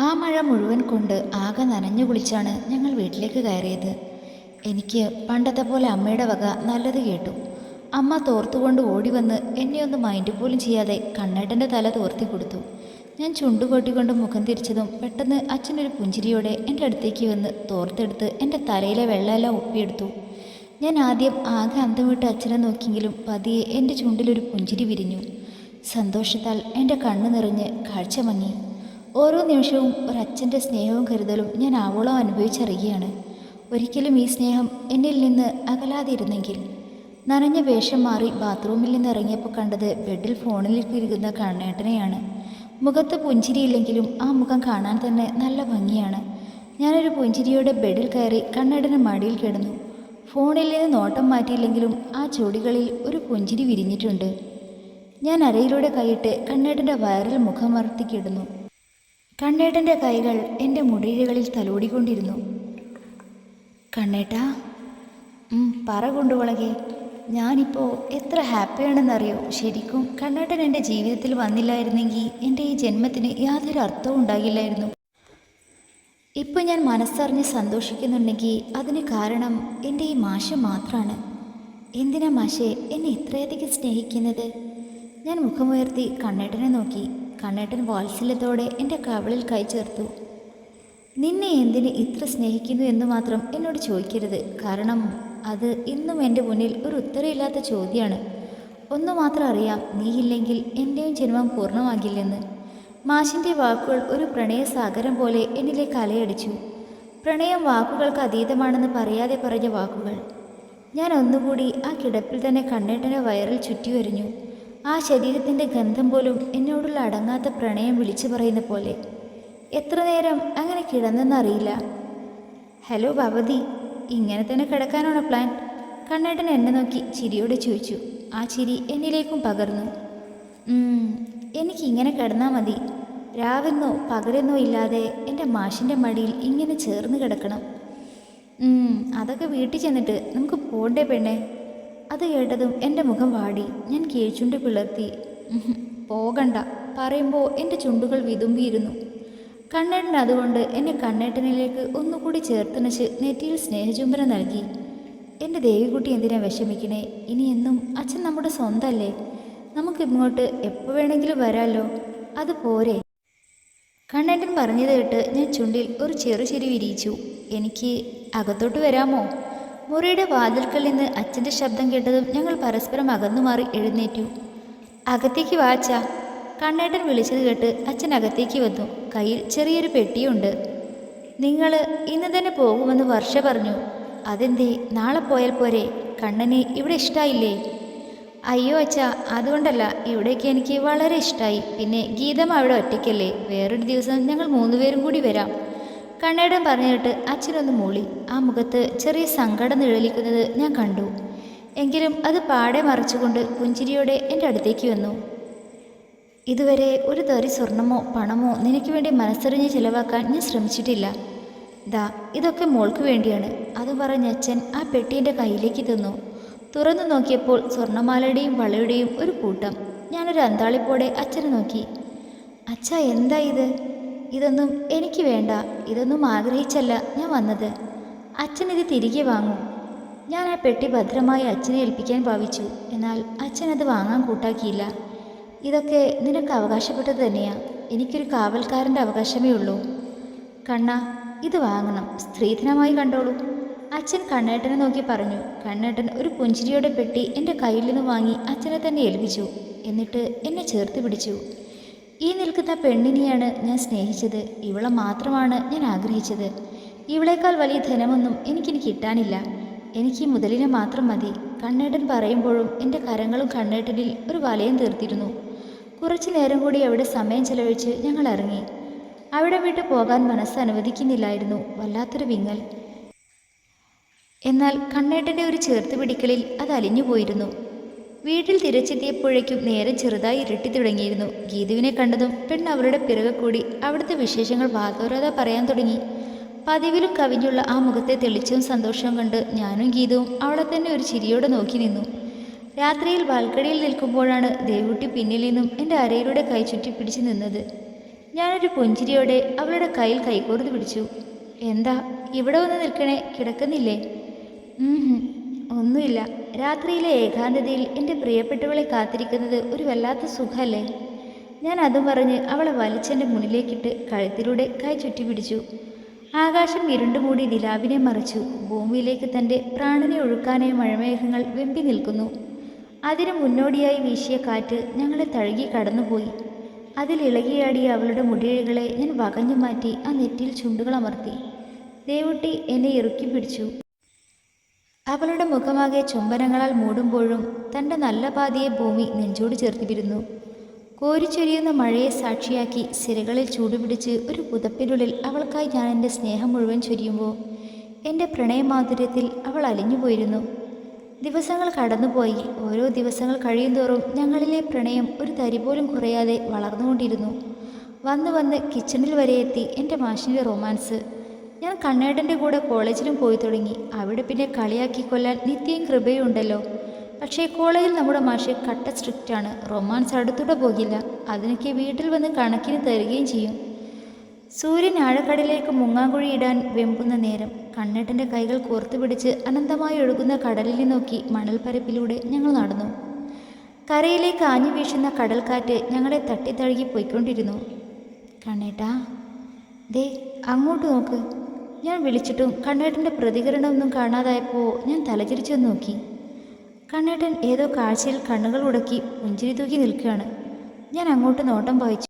ആ മഴ മുഴുവൻ കൊണ്ട് ആകെ നനഞ്ഞു കുളിച്ചാണ് ഞങ്ങൾ വീട്ടിലേക്ക് കയറിയത്. എനിക്ക് പണ്ടത്തെ പോലെ അമ്മയുടെ വക നല്ലത് കേട്ടു. അമ്മ തോർത്തുകൊണ്ട് ഓടി വന്ന് എന്നെ ഒന്ന് മൈൻഡ് പോലും ചെയ്യാതെ കണ്ണേട്ടൻ്റെ തല തോർത്തി കൊടുത്തു. ഞാൻ ചുണ്ടുകൊട്ടിക്കൊണ്ട് മുഖം തിരിച്ചതും പെട്ടെന്ന് അച്ഛനൊരു പുഞ്ചിരിയോടെ എൻ്റെ അടുത്തേക്ക് വന്ന് തോർത്തെടുത്ത് എൻ്റെ തലയിലെ വെള്ളമെല്ലാം ഒപ്പിയെടുത്തു. ഞാൻ ആദ്യം ആകെ അന്തം വിട്ട് അച്ഛനെ നോക്കിയെങ്കിലും പതിയെ എൻ്റെ ചുണ്ടിലൊരു പുഞ്ചിരി വിരിഞ്ഞു. സന്തോഷത്താൽ എൻ്റെ കണ്ണ് നിറഞ്ഞ് കാഴ്ച മങ്ങി. ഓരോ നിമിഷവും ഒരച്ഛൻ്റെ സ്നേഹവും കരുതലും ഞാൻ ആവോളം അനുഭവിച്ചറിയുകയാണ്. ഒരിക്കലും ഈ സ്നേഹം എന്നിൽ നിന്ന് അകലാതിരുന്നെങ്കിൽ. നനഞ്ഞ വേഷം മാറി ബാത്റൂമിൽ നിന്ന് ഇറങ്ങിയപ്പോൾ കണ്ടത് ബെഡിൽ ഫോണിലേക്ക് ഇരിക്കുന്ന കണ്ണേട്ടനെയാണ്. മുഖത്ത് പുഞ്ചിരിയില്ലെങ്കിലും ആ മുഖം കാണാൻ തന്നെ നല്ല ഭംഗിയാണ്. ഞാനൊരു പുഞ്ചിരിയോടെ ബെഡിൽ കയറി കണ്ണേട്ടൻ്റെ മടിയിൽ കിടന്നു. ഫോണിൽ നിന്ന് നോട്ടം മാറ്റിയില്ലെങ്കിലും ആ ചുടികളിൽ ഒരു പുഞ്ചിരി വിരിഞ്ഞിട്ടുണ്ട്. ഞാൻ അരയിലൂടെ കൈയിട്ട് കണ്ണേട്ടൻ്റെ വയറിൽ മുഖമർത്തി കിടന്നു. കണ്ണേട്ടൻ്റെ കൈകൾ എൻ്റെ മുടിയിഴകളിൽ തലോടിക്കൊണ്ടിരുന്നു. കണ്ണേട്ടാ, പറ കൊണ്ടുവളകെ, ഞാനിപ്പോൾ എത്ര ഹാപ്പിയാണെന്നറിയോ. ശരിക്കും കണ്ണേട്ടൻ എൻ്റെ ജീവിതത്തിൽ വന്നില്ലായിരുന്നെങ്കിൽ എൻ്റെ ഈ ജന്മത്തിന് യാതൊരു അർത്ഥവും ഉണ്ടാകില്ലായിരുന്നു. ഇപ്പം ഞാൻ മനസ്സറിഞ്ഞ് സന്തോഷിക്കുന്നുണ്ടെങ്കിൽ അതിന് കാരണം എൻ്റെ ഈ മാഷ് മാത്രമാണ്. എന്തിനാ മാഷേ എന്നെ ഇത്രയധികം സ്നേഹിക്കുന്നത്? ഞാൻ മുഖമുയർത്തി കണ്ണേട്ടനെ നോക്കി. കണ്ണേട്ടൻ വാത്സല്യത്തോടെ എൻ്റെ കവിളിൽ കൈ ചേർത്തു. നിന്നെ എന്തിന് ഇത്ര സ്നേഹിക്കുന്നു എന്ന് മാത്രം എന്നോട് ചോദിക്കരുത്. കാരണം അത് ഇന്നും എൻ്റെ മുന്നിൽ ഒരു ഉത്തരമില്ലാത്ത ചോദ്യമാണ്. ഒന്നു മാത്രം അറിയാം, നീയില്ലെങ്കിൽ എൻ്റെയും ജന്മം പൂർണ്ണമാകില്ലെന്ന്. മാഷിൻ്റെ വാക്കുകൾ ഒരു പ്രണയസാഗരം പോലെ എന്നിലേക്ക് അലയടിച്ചു. പ്രണയം വാക്കുകൾക്ക് അതീതമാണെന്ന് പറയാതെ പറഞ്ഞ വാക്കുകൾ. ഞാൻ ഒന്നുകൂടി ആ കിടപ്പിൽ തന്നെ കണ്ണേട്ടൻ്റെ വയറിൽ ചുറ്റി വരിഞ്ഞു. ആ ശരീരത്തിൻ്റെ ഗന്ധം പോലും എന്നോടുള്ള അടങ്ങാത്ത പ്രണയം വിളിച്ചു പറയുന്ന പോലെ. എത്ര നേരം അങ്ങനെ കിടന്നെന്നറിയില്ല. ഹലോ ഭവതി, ഇങ്ങനെ തന്നെ കിടക്കാനാണോ പ്ലാൻ? കണ്ണേട്ടൻ എന്നെ നോക്കി ചിരിയോടെ ചോദിച്ചു. ആ ചിരി എന്നിലേക്കും പകർന്നു. എനിക്കിങ്ങനെ കിടന്നാൽ മതി. രാവെന്നോ പകലെന്നോ ഇല്ലാതെ എൻ്റെ മാഷിൻ്റെ മടിയിൽ ഇങ്ങനെ ചേർന്ന് കിടക്കണം. അതൊക്കെ വീട്ടിൽ ചെന്നിട്ട് നമുക്ക് പോണ്ടേ പെണ്ണേ? അത് കേട്ടതും എൻ്റെ മുഖം വാടി. ഞാൻ കീഴ്ചുണ്ട് പിളർത്തി. പോകണ്ട പറയുമ്പോൾ എൻ്റെ ചുണ്ടുകൾ വിതുമ്പിയിരുന്നു. കണ്ണേട്ടൻ അതുകൊണ്ട് എന്നെ കണ്ണേട്ടനിലേക്ക് ഒന്നുകൂടി ചേർത്തണച്ച് നെറ്റിയിൽ സ്നേഹചുംബനം നൽകി. എൻ്റെ ദേവികുട്ടി എന്തിനാ വിഷമിക്കണേ? ഇനി എന്നും അച്ഛൻ നമ്മുടെ സ്വന്തമല്ലേ? നമുക്കിങ്ങോട്ട് എപ്പോൾ വേണമെങ്കിലും വരാമല്ലോ. അത് പോരെ? കണ്ണേട്ടൻ പറഞ്ഞത് കേട്ട് ഞാൻ ചുണ്ടിൽ ഒരു ചെറുചിരി വിരിയിച്ചു. എനിക്ക് അകത്തോട്ട് വരാമോ? മുറിയുടെ വാതിൽക്കൽ നിന്ന് അച്ഛൻ്റെ ശബ്ദം കേട്ടതും ഞങ്ങൾ പരസ്പരം അകന്നുമാറി എഴുന്നേറ്റു. അകത്തേക്ക് വാച്ച. കണ്ണേട്ടൻ വിളിച്ചത് കേട്ട് അച്ഛൻ അകത്തേക്ക് വന്നു. കയ്യിൽ ചെറിയൊരു പെട്ടിയുണ്ട്. നിങ്ങൾ ഇന്ന് തന്നെ പോകുമെന്ന് വർഷ പറഞ്ഞു. അതെന്തേ, നാളെ പോയാൽ പോരെ? കണ്ണന് ഇവിടെ ഇഷ്ടമായില്ലേ? അയ്യോ അച്ഛാ, അതുകൊണ്ടല്ല, ഇവിടേക്ക് എനിക്ക് വളരെ ഇഷ്ടമായി. പിന്നെ ഗീതം അവിടെ ഒറ്റയ്ക്കല്ലേ, വേറൊരു ദിവസം ഞങ്ങൾ 3 പേരും കൂടി വരാം. കണ്ണേടൻ പറഞ്ഞിട്ട് അച്ഛനൊന്ന് മൂളി. ആ മുഖത്ത് ചെറിയ സങ്കടം നിഴലിക്കുന്നത് ഞാൻ കണ്ടു. എങ്കിലും അത് പാടെ മറച്ചുകൊണ്ട് പുഞ്ചിരിയോടെ എൻ്റെ അടുത്തേക്ക് വന്നു. ഇതുവരെ ഒരു തരി സ്വർണമോ പണമോ നിനക്ക് വേണ്ടി മനസ്സറിഞ്ഞ് ചിലവാക്കാൻ ഞാൻ ശ്രമിച്ചിട്ടില്ല. ദാ ഇതൊക്കെ മോൾക്ക് വേണ്ടിയാണ്. അത് പറഞ്ഞ് അച്ഛൻ ആ പെട്ടി എൻ്റെ കയ്യിലേക്ക് തന്നു. തുറന്നു നോക്കിയപ്പോൾ സ്വർണ്ണമാലയുടെയും വളയുടെയും ഒരു കൂട്ടം. ഞാനൊരു അന്താളിപ്പോടെ അച്ഛനെ നോക്കി. അച്ഛാ, എന്താ ഇത്? ഇതൊന്നും എനിക്ക് വേണ്ട. ഇതൊന്നും ആഗ്രഹിച്ചല്ല ഞാൻ വന്നത്. അച്ഛൻ ഇത് തിരികെ വാങ്ങൂ. ഞാൻ ആ പെട്ടി ഭദ്രമായി അച്ഛനെ ഏൽപ്പിക്കാൻ ഭാവിച്ചു. എന്നാൽ അച്ഛൻ അത് വാങ്ങാൻ കൂട്ടാക്കിയില്ല. ഇതൊക്കെ നിനക്ക് അവകാശപ്പെട്ടത് തന്നെയാ. എനിക്കൊരു കാവൽക്കാരൻ്റെ അവകാശമേ ഉള്ളൂ. കണ്ണ, ഇത് വാങ്ങണം. സ്ത്രീധനമായി കണ്ടോളൂ. അച്ഛൻ കണ്ണേട്ടനെ നോക്കി പറഞ്ഞു. കണ്ണേട്ടൻ ഒരു പുഞ്ചിരിയോടെ പെട്ടി എൻ്റെ കയ്യിൽ നിന്ന് വാങ്ങി അച്ഛനെ തന്നെ ഏൽപ്പിച്ചു. എന്നിട്ട് എന്നെ ചേർത്ത് പിടിച്ചു. ഈ നിൽക്കുന്ന പെണ്ണിനെയാണ് ഞാൻ സ്നേഹിച്ചത്. ഇവളെ മാത്രമാണ് ഞാൻ ആഗ്രഹിച്ചത്. ഇവളേക്കാൾ വലിയ ധനമൊന്നും എനിക്കിനി കിട്ടാനില്ല. എനിക്ക് മുതലിനെ മാത്രം മതി. കണ്ണേട്ടൻ പറയുമ്പോഴും എൻ്റെ കരങ്ങളും കണ്ണേട്ടനിൽ ഒരു വലയം തീർത്തിരുന്നു. കുറച്ചു നേരം കൂടി അവിടെ സമയം ചെലവഴിച്ച് ഞങ്ങൾ ഇറങ്ങി. അവിടെ വിട്ട് പോകാൻ മനസ്സ് അനുവദിക്കുന്നില്ലായിരുന്നു. വല്ലാത്തൊരു വിങ്ങൽ. എന്നാൽ കണ്ണേട്ടൻ്റെ ഒരു ചേർത്ത് പിടിക്കലിൽ അത് അലിഞ്ഞുപോയിരുന്നു. വീട്ടിൽ തിരിച്ചെത്തിയപ്പോഴേക്കും നേരം ചെറുതായി ഇരുട്ടി തുടങ്ങിയിരുന്നു. ഗീതുവിനെ കണ്ടതും പെണ്ണ് അവരുടെ പിറകെ കൂടി അവിടുത്തെ വിശേഷങ്ങൾ വാതോരാതെ പറയാൻ തുടങ്ങി. പതിവിലും കവിഞ്ഞുള്ള ആ മുഖത്തെ തെളിച്ചവും സന്തോഷവും കണ്ട് ഞാനും ഗീതവും അവളെ തന്നെ ഒരു ചിരിയോടെ നോക്കി നിന്നു. രാത്രിയിൽ ബാൽക്കണിയിൽ നിൽക്കുമ്പോഴാണ് ദേവുട്ടി പിന്നിൽ നിന്നും എൻ്റെ അരയിലൂടെ കൈ ചുറ്റി പിടിച്ച് നിന്നത്. ഞാനൊരു പുഞ്ചിരിയോടെ അവളുടെ കയ്യിൽ കൈകോർത്ത് പിടിച്ചു. എന്താ ഇവിടെ വന്ന് നിൽക്കണേ, കിടക്കുന്നില്ലേ? ഒന്നുമില്ല. രാത്രിയിലെ ഏകാന്തതയിൽ എൻ്റെ പ്രിയപ്പെട്ടവളെ കാത്തിരിക്കുന്നത് ഒരു വല്ലാത്ത സുഖമല്ലേ? ഞാൻ അതും പറഞ്ഞ് അവളെ വലിച്ചെൻ്റെ മുന്നിലേക്കിട്ട് കഴുത്തിലൂടെ കൈ ചുറ്റി പിടിച്ചു. ആകാശം ഇരുണ്ടുമൂടി നിലാവിനെ മറച്ചു. ഭൂമിയിലേക്ക് തൻ്റെ പ്രാണനെ ഒഴുക്കാനായി മഴമേഘങ്ങൾ വെമ്പി നിൽക്കുന്നു. അതിന് മുന്നോടിയായി വീശിയ കാറ്റ് ഞങ്ങളെ തഴുകി കടന്നുപോയി. അതിൽ ഇളകിയാടിയ അവളുടെ മുടിയിഴകളെ ഞാൻ വകഞ്ഞു മാറ്റി ആ നെറ്റിയിൽ ചുണ്ടുകളമർത്തി. ദേവുട്ടി എന്നെ ഇറുക്കി പിടിച്ചു. അവളുടെ മുഖമാകെ ചുംബനങ്ങളാൽ മൂടുമ്പോഴും തൻ്റെ നല്ല പാതിയെ ഭൂമി നെഞ്ചോട് ചേർത്തിരുന്നു. കോരിച്ചൊരിയുന്ന മഴയെ സാക്ഷിയാക്കി സിരകളിൽ ചൂടുപിടിച്ച് ഒരു പുതപ്പിനുള്ളിൽ അവൾക്കായി ഞാൻ എൻ്റെ സ്നേഹം മുഴുവൻ ചൊരിയുമ്പോൾ എൻ്റെ പ്രണയമാധുര്യത്തിൽ അവൾ അലിഞ്ഞുപോയിരുന്നു. ദിവസങ്ങൾ കടന്നുപോയി. ഓരോ ദിവസങ്ങൾ കഴിയുന്തോറും ഞങ്ങളിലെ പ്രണയം ഒരു തരി പോലും കുറയാതെ വളർന്നുകൊണ്ടിരുന്നു. വന്ന് വന്ന് കിച്ചണിൽ വരെ എത്തി എൻ്റെ മാഷിൻ്റെ റൊമാൻസ്. ഞാൻ കണ്ണേട്ടൻ്റെ കൂടെ കോളേജിലും പോയി തുടങ്ങി. അവിടെ പിന്നെ കളിയാക്കി കൊല്ലാൻ നിത്യയും കൃപയും ഉണ്ടല്ലോ. പക്ഷേ കോളേജിൽ നമ്മുടെ മാഷ് കട്ട സ്ട്രിക്റ്റാണ്. റൊമാൻസ് അടുത്തൂടെ പോകില്ല. അതിനൊക്കെ വീട്ടിൽ വന്ന് കണക്കിന് തരികയും ചെയ്യും. സൂര്യൻ ആഴക്കടലിലേക്ക് മുങ്ങാങ്കുഴി ഇടാൻ വെമ്പുന്ന നേരം കണ്ണേട്ടൻ്റെ കൈകൾ കോർത്തു പിടിച്ച് അനന്തമായി ഒഴുകുന്ന കടലിനെ നോക്കി മണൽപ്പരപ്പിലൂടെ ഞങ്ങൾ നടന്നു. കരയിലേക്ക് ആഞ്ഞു വീശുന്ന കടൽക്കാറ്റ് ഞങ്ങളെ തട്ടിത്തഴുകി പോയിക്കൊണ്ടിരുന്നു. കണ്ണേട്ടാ, ദേ അങ്ങോട്ട് നോക്ക്. ഞാൻ വിളിച്ചിട്ടും കണ്ണേട്ടൻ്റെ പ്രതികരണമൊന്നും കാണാതായപ്പോൾ ഞാൻ തലചിരിച്ചു നോക്കി. കണ്ണേട്ടൻ ഏതോ കാഴ്ചയിൽ കണ്ണുകൾ ഉടക്കി പുഞ്ചിരി തൂക്കി നിൽക്കുകയാണ്. ഞാൻ അങ്ങോട്ട് നോട്ടം പായിച്ചു.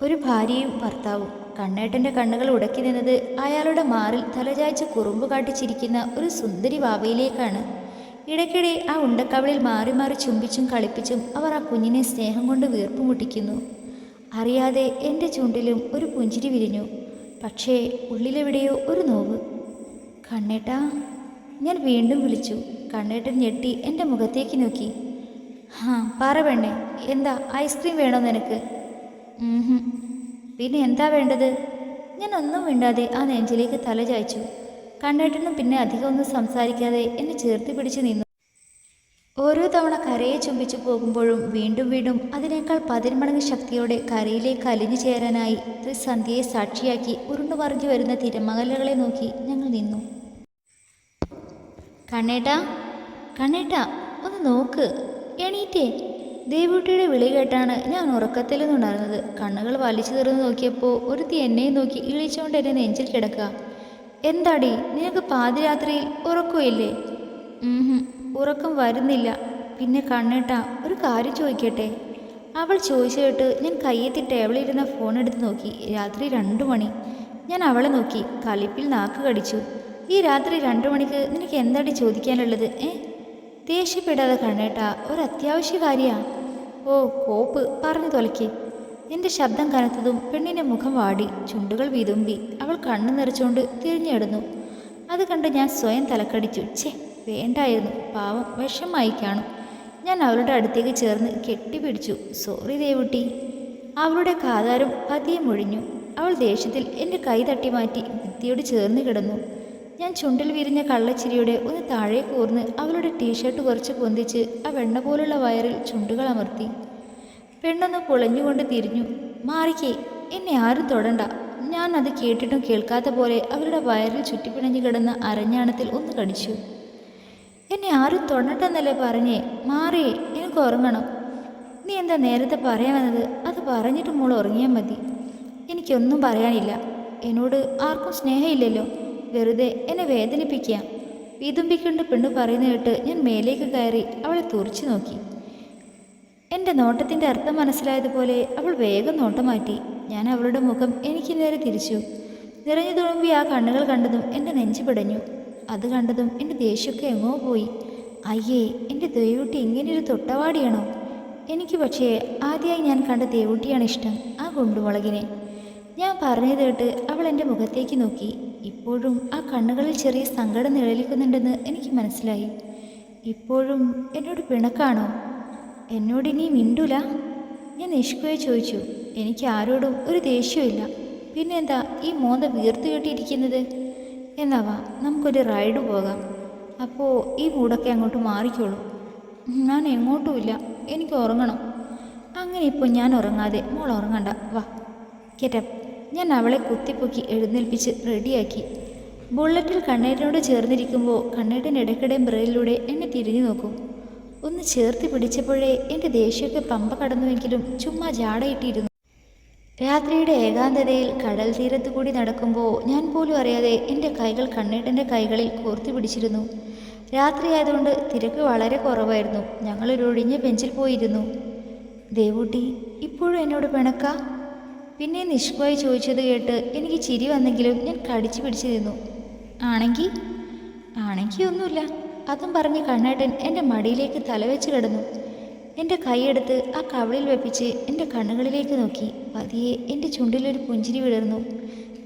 ഒരു ഭാര്യയും ഭർത്താവും. കണ്ണേട്ടൻ്റെ കണ്ണുകൾ ഉടക്കി നിന്നത് അയാളുടെ മാറിൽ തലചായ്ച്ച് കുറുമ്പ് കാട്ടിച്ചിരിക്കുന്ന ഒരു സുന്ദരി വാവയിലേക്കാണ്. ഇടയ്ക്കിടെ ആ ഉണ്ടക്കവളിൽ മാറി മാറി ചുംബിച്ചും കളിപ്പിച്ചും അവർ ആ കുഞ്ഞിനെ സ്നേഹം കൊണ്ട് വീർപ്പ് മുട്ടിക്കുന്നു. അറിയാതെ എൻ്റെ ചുണ്ടിലും ഒരു പുഞ്ചിരി വിരിഞ്ഞു. പക്ഷേ ഉള്ളിലെവിടെയോ ഒരു നോവ്. കണ്ണേട്ടാ, ഞാൻ വീണ്ടും വിളിച്ചു. കണ്ണേട്ടൻ ഞെട്ടി എൻ്റെ മുഖത്തേക്ക് നോക്കി. പറ പെണ്ണേ, എന്താ ഐസ്ക്രീം വേണോ നിനക്ക്? പിന്നെ എന്താ വേണ്ടത്? ഞാൻ ഒന്നും മിണ്ടാതെ ആ നെഞ്ചിലേക്ക് തല ചായ്ച്ചു. കണ്ണേട്ടനും പിന്നെ അധികം ഒന്നും സംസാരിക്കാതെ എന്നെ ചേർത്ത് പിടിച്ച് നിന്നു. ഓരോ തവണ കരയെ ചുംബിച്ചു പോകുമ്പോഴും വീണ്ടും വീണ്ടും അതിനേക്കാൾ 10 മടങ്ങ് ശക്തിയോടെ കരയിലേക്ക് അലിഞ്ഞു ചേരാനായി ത്രിസന്ധ്യയെ സാക്ഷിയാക്കി ഉരുണ്ടുമറിഞ്ഞു വരുന്ന തിരമകലകളെ നോക്കി ഞങ്ങൾ നിന്നു. കണ്ണേട്ടാ, കണ്ണേട്ടാ, ഒന്ന് നോക്ക്, എണീറ്റേ. ദേവൂട്ടിയുടെ വിളി കേട്ടാണ് ഞാൻ ഉറക്കത്തിൽ നിന്നുണ്ടായിരുന്നത്. കണ്ണുകൾ വലിച്ചു തീർന്ന് നോക്കിയപ്പോൾ ഒരുത്തി എന്നെയും നോക്കി ഇളിച്ചുകൊണ്ട് എന്നെ നെഞ്ചിൽ കിടക്കുക. എന്താടി, നിനക്ക് പാതിരാത്രിയിൽ ഉറക്കമില്ലേ? ഉറക്കം വരുന്നില്ല. പിന്നെ കണ്ണേട്ടാ, ഒരു കാര്യം ചോദിക്കട്ടെ? അവൾ ചോദിച്ചു കേട്ട് ഞാൻ കയ്യെത്തി ടേബിളിലിരുന്ന ഫോൺ എടുത്ത് നോക്കി. രാത്രി 2 മണി. ഞാൻ അവളെ നോക്കി. കലിപ്പിൽ നാക്ക് കടിച്ചു. ഈ രാത്രി 2 മണിക്ക് നിനക്ക് എന്താടി ചോദിക്കാനുള്ളത്? ദേഷ്യപ്പെടാതെ കണ്ണേട്ടാ, ഒരു അത്യാവശ്യ കാര്യമാണ്. ഓ കോപ്പ്, പറഞ്ഞു തൊലയ്ക്ക്. എൻ്റെ ശബ്ദം കനത്തതും പെണ്ണിൻ്റെ മുഖം വാടി, ചുണ്ടുകൾ വിതുമ്പി. അവൾ കണ്ണു നിറച്ചുകൊണ്ട് തിരിഞ്ഞിടുന്നു. അത് കണ്ട് ഞാൻ സ്വയം തലക്കടിച്ചു. വേണ്ടായിരുന്നു, പാവം വിഷമായി കാണും. ഞാൻ അവളുടെ അടുത്തേക്ക് ചേർന്ന് കെട്ടിപ്പിടിച്ചു. സോറി ദേവുട്ടി. അവളുടെ കാതാരം പതിയെ മുഴിഞ്ഞു. അവൾ ദേഷ്യത്തിൽ എൻ്റെ കൈ തട്ടി മാറ്റി ഭിത്തിയോട് ചേർന്ന് കിടന്നു. ഞാൻ ചുണ്ടിൽ വിരിഞ്ഞ കള്ളച്ചിരിയുടെ ഒന്ന് താഴെ കൂർന്ന് അവളുടെ ടീഷർട്ട് കുറച്ച് പൊന്തിച്ച് ആ വെണ്ണ പോലുള്ള വയറിൽ ചുണ്ടുകൾ അമർത്തി. പെണ്ണൊന്ന് പൊളഞ്ഞുകൊണ്ട് തിരിഞ്ഞു. മാറിക്കേ, എന്നെ ആരും തൊടണ്ട. ഞാൻ അത് കേട്ടിട്ടും കേൾക്കാത്ത പോലെ അവളുടെ വയറിൽ ചുറ്റിപ്പിണഞ്ഞു കിടന്ന അരഞ്ഞാണത്തിൽ ഒന്ന് കടിച്ചു. എന്നെ ആരും തൊടണ്ടെന്നല്ലേ പറഞ്ഞേ? മാറിയേ, എനിക്ക് ഉറങ്ങണം. നീ എന്താ നേരത്തെ പറയാൻ വന്നത്? അത് പറഞ്ഞിട്ട് മോൾ ഉറങ്ങിയാൽ മതി. എനിക്കൊന്നും പറയാനില്ല. എന്നോട് ആർക്കും സ്നേഹമില്ലല്ലോ. വെറുതെ എന്നെ വേദനിപ്പിക്കുക. വിതുമ്പിക്കൊണ്ട് പെണ്ണ് പറയുന്ന കേട്ട് ഞാൻ മേലേക്ക് കയറി അവളെ തുറച്ചു നോക്കി. എൻ്റെ നോട്ടത്തിൻ്റെ അർത്ഥം മനസ്സിലായതുപോലെ അവൾ വേഗം നോട്ടം മാറ്റി. ഞാൻ അവളുടെ മുഖം എനിക്ക് നേരെ തിരിച്ചു. നിറഞ്ഞു തുളുമ്പി ആ കണ്ണുകൾ കണ്ടതും എൻ്റെ നെഞ്ചു പിടഞ്ഞു. അത് കണ്ടതും എൻ്റെ ദേഷ്യമൊക്കെ എങ്ങോ പോയി. അയ്യേ, എൻ്റെ ദേവൂട്ടി ഇങ്ങനെയൊരു തൊട്ടവാടിയാണോ? എനിക്ക് പക്ഷേ ആദ്യമായി ഞാൻ കണ്ട ദേവൂട്ടിയാണ് ഇഷ്ടം, ആ ഗുണ്ടുമുളകിനെ. ഞാൻ പറഞ്ഞത് കേട്ട് അവൾ എൻ്റെ മുഖത്തേക്ക് നോക്കി. ഇപ്പോഴും ആ കണ്ണുകളിൽ ചെറിയ സങ്കടം നിഴലിക്കുന്നുണ്ടെന്ന് എനിക്ക് മനസ്സിലായി. ഇപ്പോഴും എന്നോട് പിണക്കാണോ? എന്നോടിനി മിണ്ടൂല? ഞാൻ നിഷ്കുയെ ചോദിച്ചു. എനിക്ക് ആരോടും ഒരു ദേഷ്യമില്ല. പിന്നെന്താ ഈ മോന്ത വീർത്ത് കെട്ടിയിരിക്കുന്നത്? എന്നാവാ, നമുക്കൊരു റൈഡ് പോകാം. അപ്പോൾ ഈ മൂടൊക്കെ അങ്ങോട്ട് മാറിക്കോളൂ. ഞാൻ എങ്ങോട്ടുമില്ല, എനിക്ക് ഉറങ്ങണം. അങ്ങനെ ഇപ്പോൾ ഞാൻ ഉറങ്ങാതെ മോൾ ഉറങ്ങണ്ട, വാ ഗെറ്റപ്പ്. ഞാൻ അവളെ കുത്തിപ്പൊക്കി എഴുന്നേൽപ്പിച്ച് റെഡിയാക്കി. ബുള്ളറ്റിൽ കണ്ണേട്ടനോട് ചേർന്നിരിക്കുമ്പോൾ കണ്ണേട്ടൻ ഇടയ്ക്കിടെ ബ്രെയിലൂടെ എന്നെ തിരിഞ്ഞു നോക്കും. ഒന്ന് ചേർത്ത് പിടിച്ചപ്പോഴേ എൻ്റെ ദേഷ്യമൊക്കെ പമ്പ കടന്നുവെങ്കിലും ചുമ്മാ ജാടയിട്ടിരുന്നു. രാത്രിയുടെ ഏകാന്തതയിൽ കടൽ തീരത്തു കൂടി നടക്കുമ്പോൾ ഞാൻ പോലും അറിയാതെ എൻ്റെ കൈകൾ കണ്ണേട്ടൻ്റെ കൈകളിൽ കോർത്തി പിടിച്ചിരുന്നു. രാത്രിയായതുകൊണ്ട് തിരക്ക് വളരെ കുറവായിരുന്നു. ഞങ്ങളൊരൊഴിഞ്ഞ ബെഞ്ചിൽ പോയിരുന്നു. ദേവൂട്ടി ഇപ്പോഴും എന്നോട് പിണക്കാ? പിന്നെ നിഷ്കുവായി ചോദിച്ചത് കേട്ട് എനിക്ക് ചിരി വന്നെങ്കിലും ഞാൻ കടിച്ചു പിടിച്ചു നിന്നു. ആണെങ്കിൽ ഒന്നുമില്ല. അതും പറഞ്ഞ് കണ്ണേട്ടൻ എൻ്റെ മടിയിലേക്ക് തലവെച്ച് കിടന്നു. എൻ്റെ കൈയെടുത്ത് ആ കവിളിൽ വെപ്പിച്ച് എൻ്റെ കണ്ണുകളിലേക്ക് നോക്കി. പതിയെ എൻ്റെ ചുണ്ടിലൊരു പുഞ്ചിരി വിടർന്നു.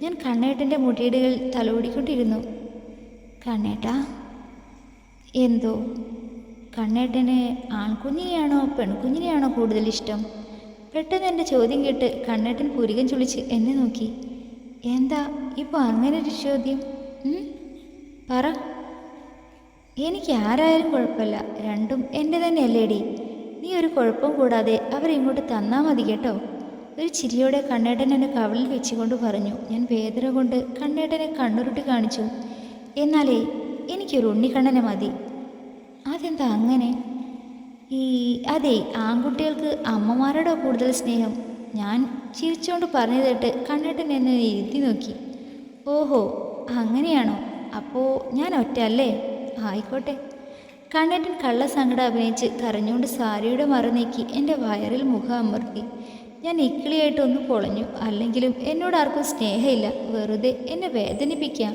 ഞാൻ കണ്ണേട്ടൻ്റെ മുടിയിടുകൾ തലോടിക്കൊണ്ടിരുന്നു. കണ്ണേട്ടാ. എന്തോ? കണ്ണേട്ടന് ആൺകുഞ്ഞിനെയാണോ പെൺകുഞ്ഞിനെയാണോ കൂടുതൽ ഇഷ്ടം? പെട്ടെന്ന് എൻ്റെ ചോദ്യം കേട്ട് കണ്ണേട്ടൻ പുരികം ചുളിച്ച് എന്നെ നോക്കി. എന്താ ഇപ്പോൾ അങ്ങനൊരു ചോദ്യം? പറ. എനിക്ക് ആരായാലും കുഴപ്പമില്ല, രണ്ടും എൻ്റെ തന്നെയല്ലേടി. നീ ഒരു കുഴപ്പം കൂടാതെ അവരിങ്ങോട്ട് തന്നാൽ മതി കേട്ടോ. ഒരു ചിരിയോടെ കണ്ണേട്ടൻ എന്നെ കവിളിൽ വെച്ചുകൊണ്ട് പറഞ്ഞു. ഞാൻ വേദന കൊണ്ട് കണ്ണേട്ടനെ കണ്ണുരുട്ടി കാണിച്ചു. എന്നാലേ എനിക്കൊരു ഉണ്ണിക്കണ്ണനെ മതി. അതെന്താ അങ്ങനെ? അതെ, ആൺകുട്ടികൾക്ക് അമ്മമാരോടോ കൂടുതൽ സ്നേഹം. ഞാൻ ചിരിച്ചുകൊണ്ട് പറഞ്ഞു കേട്ട് കണ്ണേട്ടൻ എന്നെ ഇരുത്തി നോക്കി. ഓഹോ, അങ്ങനെയാണോ? അപ്പോൾ ഞാൻ ഒറ്റ അല്ലേ? ആയിക്കോട്ടെ. കണ്ണേട്ടൻ കള്ളസങ്കടം അഭിനയിച്ച് കരഞ്ഞുകൊണ്ട് സാരിയുടെ മറ നീക്കി എൻ്റെ വയറിൽ മുഖം അമർത്തി. ഞാൻ ഇക്കിളിയായിട്ടൊന്ന് പൊളഞ്ഞു. അല്ലെങ്കിലും എന്നോട് ആർക്കും സ്നേഹമില്ല, വെറുതെ എന്നെ വേദനിപ്പിക്കാം.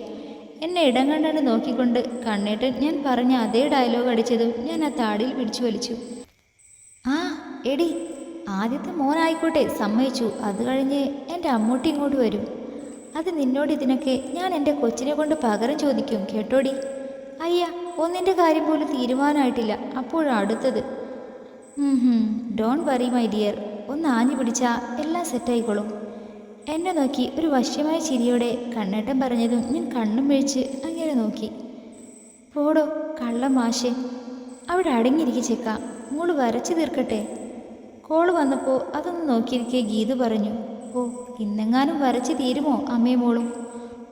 എന്നെ ഇടം കണ്ടാണ്ട് നോക്കിക്കൊണ്ട് കണ്ണേട്ടൻ ഞാൻ പറഞ്ഞ അതേ ഡയലോഗ് അടിച്ചതും ഞാൻ ആ താടിയിൽ പിടിച്ചു വലിച്ചു. ആ എടി, ആദ്യത്തെ മോനായിക്കോട്ടെ, സമ്മതിച്ചു. അത് കഴിഞ്ഞ് എൻ്റെ അമ്മൂട്ടി ഇങ്ങോട്ട് വരും. അത് നിന്നോട് ഇതിനൊക്കെ ഞാൻ എൻ്റെ കൊച്ചിനെ കൊണ്ട് പകരം ചോദിക്കും കേട്ടോടി. അയ്യ, ഒന്നിൻ്റെ കാര്യം പോലും തീരുമാനമായിട്ടില്ല, അപ്പോഴാണ് അടുത്തത്. ഡോണ്ട് വറി മൈ ഡിയർ, ഒന്ന് ആഞ്ഞു പിടിച്ചാൽ എല്ലാം സെറ്റായിക്കോളും. എന്നെ നോക്കി ഒരു വശ്യമായ ചിരിയോടെ കണ്ണേട്ടൻ പറഞ്ഞതും ഞാൻ കണ്ണും വീഴ്ച് അങ്ങനെ നോക്കി. പോടോ കള്ള മാഷെ, അവിടെ അടങ്ങിയിരിച്ചേക്കാം, മോള് വരച്ചു തീർക്കട്ടെ. കോള് വന്നപ്പോൾ അതൊന്ന് നോക്കിയിരിക്കെ ഗീതു പറഞ്ഞു. ഓ, ഇന്നെങ്ങാനും വരച്ച് തീരുമോ അമ്മയും മോളും?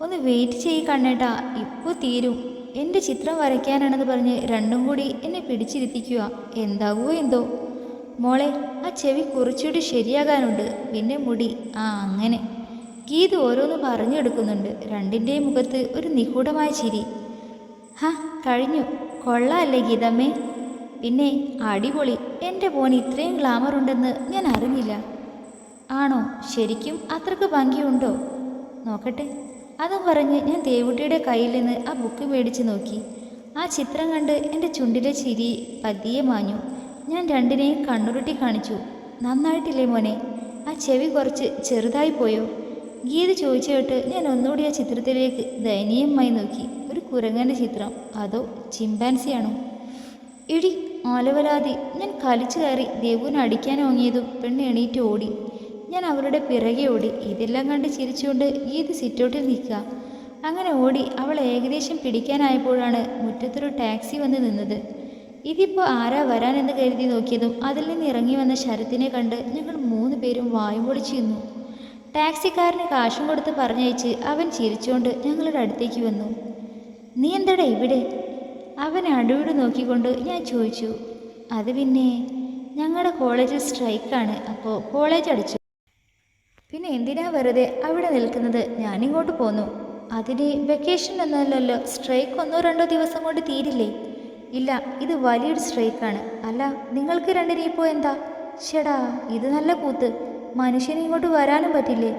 ഒന്ന് വെയിറ്റ് ചെയ്യ് കണ്ണേട്ടാ, ഇപ്പോൾ തീരും. എൻ്റെ ചിത്രം വരയ്ക്കാനാണെന്ന് പറഞ്ഞ് രണ്ടും കൂടി എന്നെ പിടിച്ചിരുത്തിക്കുക. എന്താകുമോ എന്തോ. മോളെ, ആ ചെവി കുറച്ചുകൂടി ശരിയാകാനുണ്ട്, പിന്നെ മുടി. അങ്ങനെ ഗീത് ഓരോന്ന് പറഞ്ഞെടുക്കുന്നുണ്ട്. രണ്ടിൻ്റെയും മുഖത്ത് ഒരു നിഗൂഢമായ ചിരി. കഴിഞ്ഞു. കൊള്ളാമല്ലേ ഗീതമ്മേ? പിന്നെ അടിപൊളി. എൻ്റെ മോന് ഇത്രയും ഗ്ലാമർ ഉണ്ടെന്ന് ഞാൻ അറിഞ്ഞില്ല. ആണോ? ശരിക്കും അത്രക്ക് ഭംഗിയുണ്ടോ? നോക്കട്ടെ. അതും പറഞ്ഞ് ഞാൻ ദേവുട്ടിയുടെ കയ്യിൽ നിന്ന് ആ ബുക്ക് മേടിച്ച് നോക്കി. ആ ചിത്രം കണ്ട് എൻ്റെ ചുണ്ടിലെ ചിരി പതിയെ മാഞ്ഞു. ഞാൻ രണ്ടിനെയും കണ്ണുരുട്ടി കാണിച്ചു. നന്നായിട്ടില്ലേ മോനെ? ആ ചെവി കുറച്ച് ചെറുതായി പോയോ? ഗീത് ചോദിച്ചു കേട്ട് ഞാൻ ഒന്നുകൂടി ആ ചിത്രത്തിലേക്ക് ദയനീയമായി നോക്കി. ഒരു കുരങ്ങൻ്റെ ചിത്രം, അതോ ചിമ്പാൻസിയാണോ? ഇടി ആലവലാതി. ഞാൻ കലിച്ചു കയറി ദേവുവിനെ അടിക്കാൻ ഓങ്ങിയതും പെണ്ണ് എണീറ്റ് ഓടി. ഞാൻ അവളുടെ പിറകെ ഓടി. ഇതെല്ലാം കണ്ട് ചിരിച്ചുകൊണ്ട് ഗീത് സിറ്റൗട്ടിൽ നിൽക്കുക. അങ്ങനെ ഓടി അവൾ ഏകദേശം പിടിക്കാനായപ്പോഴാണ് മുറ്റത്തൊരു ടാക്സി വന്ന് നിന്നത്. ഇതിപ്പോൾ ആരാ വരാനെന്ന് കരുതി നോക്കിയതും അതിൽ നിന്ന് ഇറങ്ങി വന്ന ശരത്തിനെ കണ്ട് ഞങ്ങൾ 3 പേരും വായും പൊളിച്ചു നിന്നു. ടാക്സിക്കാരന് കാശും കൊടുത്ത് പറഞ്ഞയച്ച് അവൻ ചിരിച്ചുകൊണ്ട് ഞങ്ങളുടെ അടുത്തേക്ക് വന്നു. നീ എന്താടാ ഇവിടെ? അവൻ അടിയോട് നോക്കിക്കൊണ്ട് ഞാൻ ചോദിച്ചു. അത് പിന്നെ ഞങ്ങളുടെ കോളേജിൽ സ്ട്രൈക്കാണ്, അപ്പോൾ കോളേജ് അടച്ചു. പിന്നെ എന്തിനാ വെറുതെ അവിടെ നിൽക്കുന്നത്? ഞാനിങ്ങോട്ട് പോന്നു. അതിന് വെക്കേഷൻ എന്നല്ലല്ലോ, സ്ട്രൈക്ക് 1-2 ദിവസം കൊണ്ട് തീരില്ലേ? ഇല്ല, ഇത് വലിയൊരു സ്ട്രൈക്കാണ്. അല്ല, നിങ്ങൾക്ക് രണ്ടിനും ഇപ്പോൾ എന്താ? ചേടാ, ഇത് നല്ല കൂത്ത്. മനുഷ്യന് ഇങ്ങോട്ട് വരാനും പറ്റില്ലേ?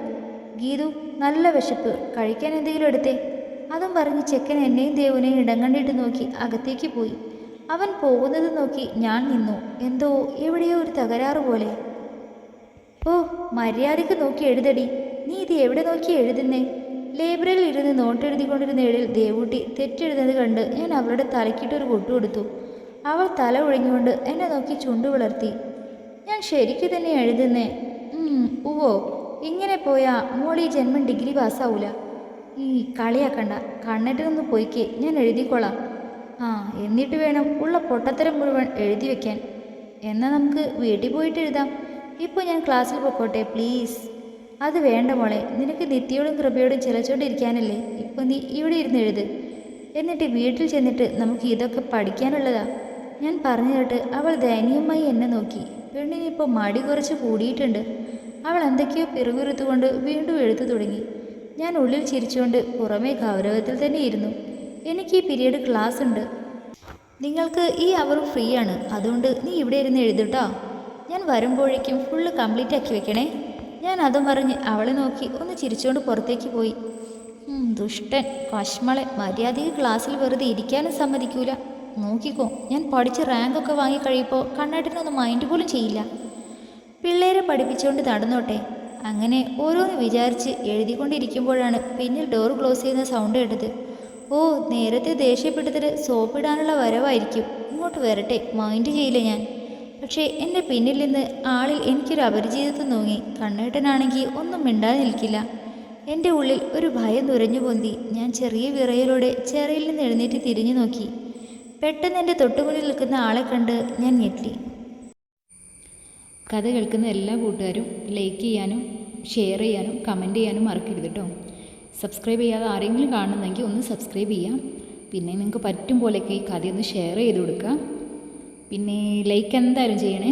ഗീതു, നല്ല വിശപ്പ്, കഴിക്കാൻ എന്തെങ്കിലും എടുത്തേ. അതും പറഞ്ഞ് ചെക്കൻ എന്നെയും ദേവുനെയും ഇടം കണ്ടിട്ട് നോക്കി അകത്തേക്ക് പോയി. അവൻ പോകുന്നത് നോക്കി ഞാൻ നിന്നു. എന്തോ എവിടെയോ ഒരു തകരാറ് പോലെ. ഓ, മര്യാദയ്ക്ക് നോക്കി എഴുതടി. നീ ഇത് എവിടെ നോക്കി എഴുതുന്നേ? ലൈബ്രറിയിൽ ഇരുന്ന് നോട്ടെഴുതിക്കൊണ്ടിരുന്ന ഇടയിൽ ദേവൂട്ടി തെറ്റെഴുതുന്നത് കണ്ട് ഞാൻ അവളുടെ തലക്കിട്ടൊരു കൊട്ടുകൊടുത്തു. അവൾ തല ഒഴിഞ്ഞുകൊണ്ട് എന്നെ നോക്കി ചുണ്ടു വളർത്തി. ഞാൻ ശരിക്ക് തന്നെ എഴുതുന്നേ. ഉവ്വോ, ഇങ്ങനെ പോയാൽ മോൾ ഈ ജന്മം ഡിഗ്രി പാസ്സാവൂല. ഈ കളിയാക്കണ്ട, കണ്ണേട്ടനൊന്ന് പോയിക്കേ, ഞാൻ എഴുതിക്കോളാം. എന്നിട്ട് വേണം ഉള്ള പൊട്ടത്തരം മുഴുവൻ എഴുതി വെക്കാൻ. എന്നാൽ നമുക്ക് വീട്ടിൽ പോയിട്ട് എഴുതാം. ഇപ്പോൾ ഞാൻ ക്ലാസ്സിൽ പൊക്കോട്ടെ പ്ലീസ്. അത് വേണ്ട മോളെ, നിനക്ക് നിത്യയോടും കൃപയോടും ചിലച്ചുകൊണ്ടിരിക്കാനല്ലേ ഇപ്പോൾ നീ ഇവിടെ ഇരുന്ന് എഴുത്. എന്നിട്ട് വീട്ടിൽ ചെന്നിട്ട് നമുക്ക് ഇതൊക്കെ പഠിക്കാനുള്ളതാ. ഞാൻ പറഞ്ഞു കേട്ട് അവൾ ദയനീയമായി എന്നെ നോക്കി. പെണ്ണിനിപ്പോൾ മടി കുറച്ച് കൂടിയിട്ടുണ്ട്. അവൾ എന്തൊക്കെയോ പിറുപിറുത്തുകൊണ്ട് വീണ്ടും എഴുത്തു തുടങ്ങി. ഞാൻ ഉള്ളിൽ ചിരിച്ചുകൊണ്ട് പുറമേ ഗൗരവത്തിൽ തന്നെ ഇരുന്നു. എനിക്ക് ഈ പീരീഡ് ക്ലാസ് ഉണ്ട്. നിങ്ങൾക്ക് ഈ അവർ ഫ്രീ ആണ്. അതുകൊണ്ട് നീ ഇവിടെ ഇരുന്ന് എഴുതട്ടോ. ഞാൻ വരുമ്പോഴേക്കും ഫുള്ള് കംപ്ലീറ്റ് ആക്കി വെക്കണേ. ഞാൻ അതും പറഞ്ഞ് അവളെ നോക്കി ഒന്ന് ചിരിച്ചുകൊണ്ട് പുറത്തേക്ക് പോയി. ദുഷ്ടൻ കശ്മളെ, മര്യാദയ്ക്ക് ക്ലാസ്സിൽ വെറുതെ ഇരിക്കാനും സമ്മതിക്കൂല. നോക്കിക്കോ, ഞാൻ പഠിച്ച് റാങ്കൊക്കെ വാങ്ങിക്കഴിയുമ്പോൾ കണ്ണേട്ടനൊന്നും മൈൻഡ് പോലും ചെയ്യില്ല. പിള്ളേരെ പഠിപ്പിച്ചുകൊണ്ട് നടന്നോട്ടെ. അങ്ങനെ ഓരോന്ന് വിചാരിച്ച് എഴുതിക്കൊണ്ടിരിക്കുമ്പോഴാണ് പിന്നിൽ ഡോർ ക്ലോസ് ചെയ്യുന്ന സൗണ്ട് കേട്ടത്. ഓ, നേരത്തെ ദേഷ്യപ്പെട്ടതിൽ സോപ്പിടാനുള്ള വരവായിരിക്കും. ഇങ്ങോട്ട് വരട്ടെ, മൈൻഡ് ചെയ്യില്ല ഞാൻ. പക്ഷേ എൻ്റെ പിന്നിൽ നിന്ന് ആളിൽ എനിക്കൊരു അപരിചിതത്വം തോന്നി. കണ്ണേട്ടനാണെങ്കിൽ ഒന്നും മിണ്ടാതെ നിൽക്കില്ല. എൻ്റെ ഉള്ളിൽ ഒരു ഭയം നുരഞ്ഞു പൊന്തി. ഞാൻ ചെറിയ വിറയലോടെ ചെറിയിൽ നിന്ന് എഴുന്നേറ്റ് തിരിഞ്ഞു നോക്കി. പെട്ടെന്ന് എൻ്റെ തൊട്ടുമുന്നിൽ നിൽക്കുന്ന ആളെ കണ്ട് ഞാൻ ഞെട്ടി. കഥ കേൾക്കുന്ന എല്ലാ കൂട്ടുകാരും ലൈക്ക് ചെയ്യാനും ഷെയർ ചെയ്യാനും കമൻറ്റ് ചെയ്യാനും മറക്കരുത് കേട്ടോ. സബ്സ്ക്രൈബ് ചെയ്യാതെ ആരെങ്കിലും കാണുന്നെങ്കിൽ ഒന്ന് സബ്സ്ക്രൈബ് ചെയ്യാം. പിന്നെ നിങ്ങൾക്ക് പറ്റും പോലെയൊക്കെ ഈ കഥയൊന്ന് ഷെയർ ചെയ്ത് കൊടുക്കുക. പിന്നെ ലൈക്ക് എന്തായാലും ചെയ്യണേ.